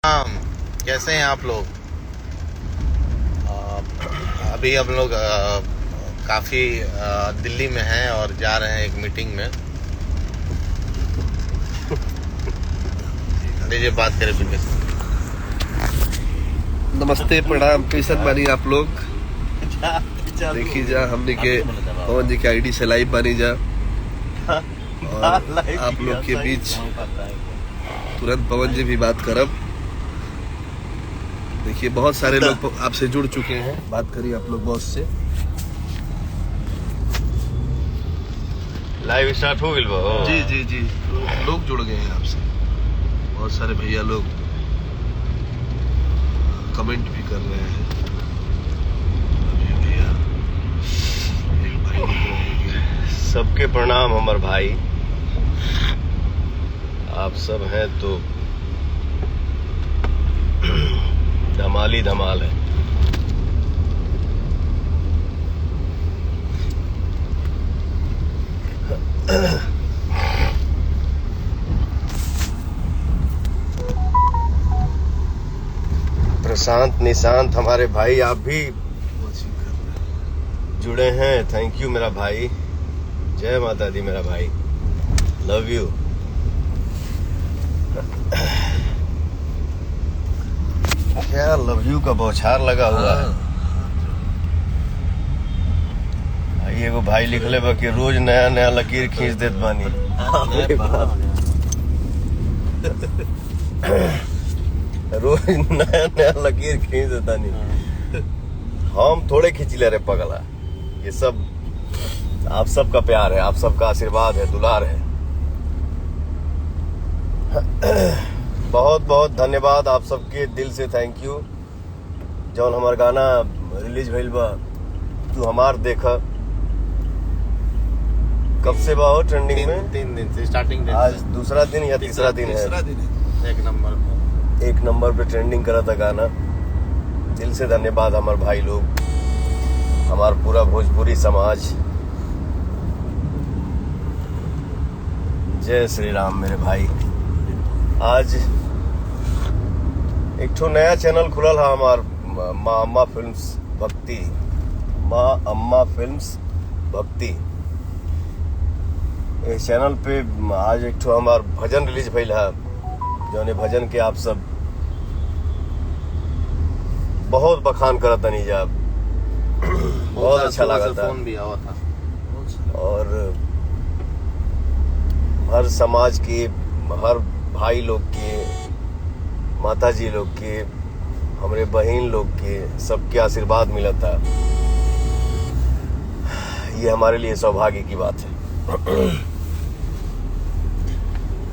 हाँ, कैसे हैं आप लोग? अभी हम लोग काफ़ी दिल्ली में हैं और जा रहे हैं एक मीटिंग में। लीजिए बात करें फिर कैसे। नमस्ते, प्रणाम। कैसन बानी आप लोग? देखी जा हमने के पवन जी के आईडी से लाइव बानी जा और आप लोग के बीच तुरंत पवन जी भी बात करब। देखिए बहुत सारे लोग आपसे जुड़ चुके हैं। बात करिए आप लोग बॉस से। लाइव स्टार्ट हो गई जी जी जी, लोग जुड़ गए हैं आपसे। बहुत सारे भैया लोग कमेंट भी कर रहे हैं। अभी भैया एक भाई लिख रहे हैं कि सबके प्रणाम हमर भाई। आप सब हैं तो धमाली धमाल है। प्रशांत निशांत हमारे भाई, आप भी वॉचिंग कर रहे हैं। जुड़े हैं। थैंक यू मेरा भाई। जय माता दी मेरा भाई। Love you. क्या लव यू का बौछार लगा हुआ है। ये एगो भाई लिखले बा कि रोज नया नया लकीर खींच देत बानी। अरे बाप। रोज नया नया लकीर खींच देता नहीं। हम थोड़े खींचिले रे पगला। ये सब आप सबका प्यार है, आप सबका आशीर्वाद है, दुलार है। बहुत बहुत धन्यवाद आप सबके, दिल से थैंक यू। जौन हमार गाना रिलीज भइल बा तू हमार देखा, कब से बा हो ट्रेंडिंग में? 3 दिन से स्टार्टिंग दिन आज से। दूसरा दिन या तीसरा दिन है। तीसरा दिन है। एक एक नंबर पे ट्रेंडिंग करा था गाना। दिल से धन्यवाद हमारे भाई लोग, हमारा पूरा भोजपुरी समाज। जय श्री राम मेरे भाई। आज एक ठो नया चैनल खुलल है हमार, माँ अम्मा फिल्म्स भक्ति। माँ अम्मा फिल्म्स भक्ति। इस चैनल पे आज एक ठो हमार भजन रिलीज भइल है। जौने भजन के आप सब बहुत बखान करत तनी जा। बहुत अच्छा लगा था। फोन भी आवा था। और हर समाज के, हर भाई लोग के, माता जी लोग के, हमारे बहन लोग के, सबके आशीर्वाद मिला था। ये हमारे लिए सौभाग्य की बात है।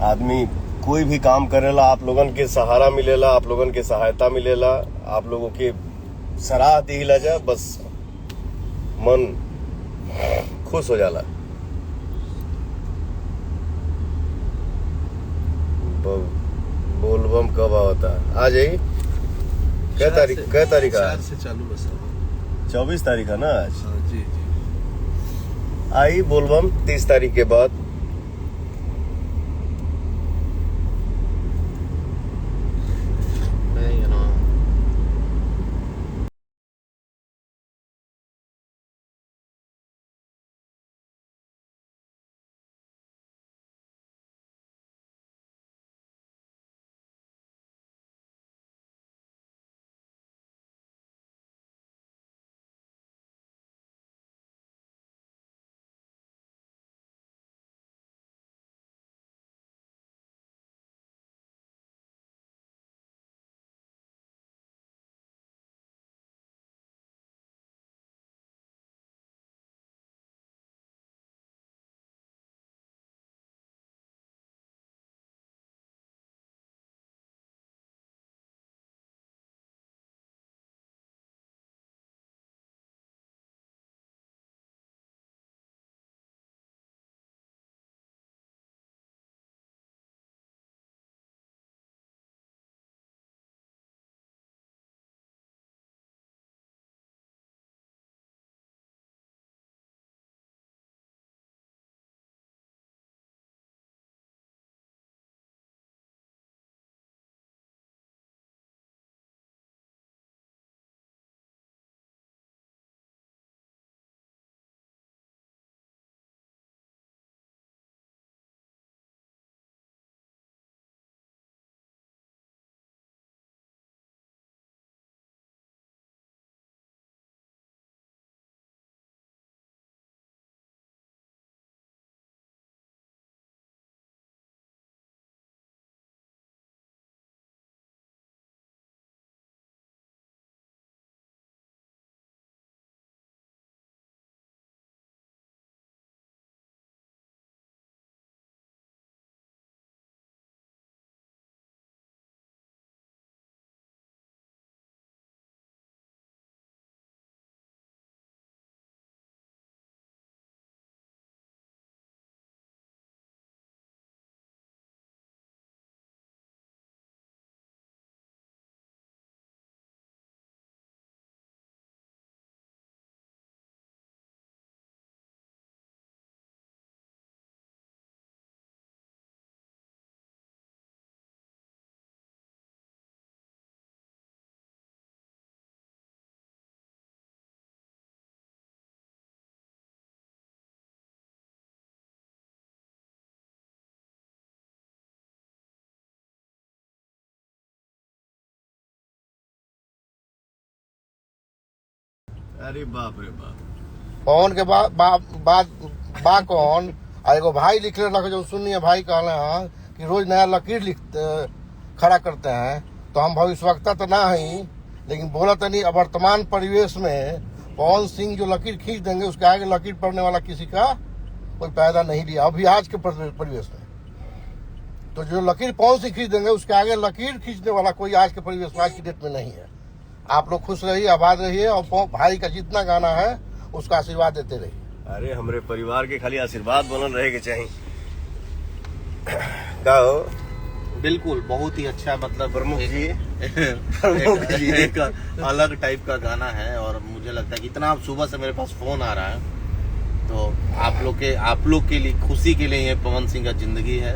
आदमी कोई भी काम करेला, आप लोगन के सहारा मिलेला, आप लोगन के सहायता मिलेला, आप लोगों के सराह दिला जा, बस मन खुश हो जाला। बोलबम कब होता है? आ जाइए। क्या तारीख है? 4 से चालू बस है। 24 तारीख है ना आज। हाँ जी जी। आई बोलबम 30 तारीख के बाद। अरे बाप रे बाप। पवन के बाद बा कौन आ एगो भाई लिख रहे जो सुनिए भाई कहले हैं कि रोज नया लकीर लिखते खड़ा करते हैं, तो हम भविष्यवक्ता तो ना ही, लेकिन बोला तो नहीं। अब वर्तमान परिवेश में पवन सिंह जो लकीर खींच देंगे उसके आगे लकीर पढ़ने वाला किसी का कोई पैदा नहीं लिया अभी आज के परिवेश में। तो जो लकीर पवन सिंह खींच देंगे उसके आगे लकीर खींचने वाला कोई आज के परिवेश में, आज की डेट में नहीं है। आप लोग खुश रहिए, आबाद रहिए और भाई का जितना गाना है उसका आशीर्वाद देते रहिए। अरे हमारे परिवार के खाली आशीर्वाद बनल रहे के चाहिए। का हो बिल्कुल बहुत ही अच्छा, मतलब प्रमुख जी प्रमुख जी एक अलग टाइप का गाना है। और मुझे लगता है कि इतना सुबह से मेरे पास फोन आ रहा है, तो आप लोग के लिए खुशी के लिए ये पवन सिंह का जिंदगी है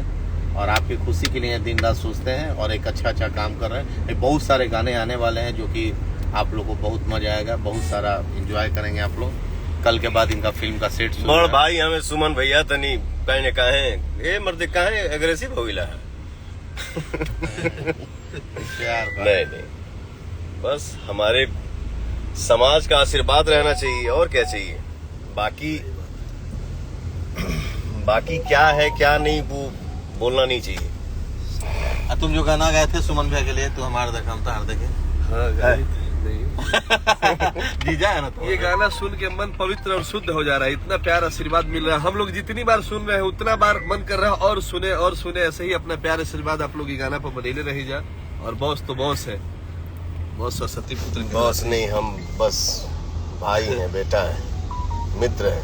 और आपकी खुशी के लिए दिन रात सोचते हैं और एक अच्छा काम कर रहे हैं। बहुत सारे गाने आने वाले हैं जो कि आप लोग को बहुत मजा आएगा, बहुत सारा एंजॉय करेंगे आप लोग। कल के बाद इनका फिल्म का सेट बड़ भाई हमें सुमन भैया तनी कहने कहे ए मर्द कहे एग्रेसिव हो गया है। नहीं बस हमारे समाज का आशीर्वाद रहना चाहिए और क्या चाहिए। बाकी क्या है क्या नहीं वो बोलना नहीं चाहिए। तुम जो गाना गाए थे सुमन भैया के लिए, तो हमारे देखा हर देखे जीजा है ना, तो ये गाना सुन के मन पवित्र और शुद्ध हो जा रहा है। इतना प्यार आशीर्वाद मिल रहा है। हम लोग जितनी बार सुन रहे हैं उतना बार मन कर रहा है और सुने। ऐसे ही अपना प्यार आशीर्वाद आप लोग ये गाना पर बनेले रही जा। और बॉस तो बॉस है, बॉस सरस्वती पुत्र बॉस नहीं, हम बस भाई हैं, बेटा है, मित्र है।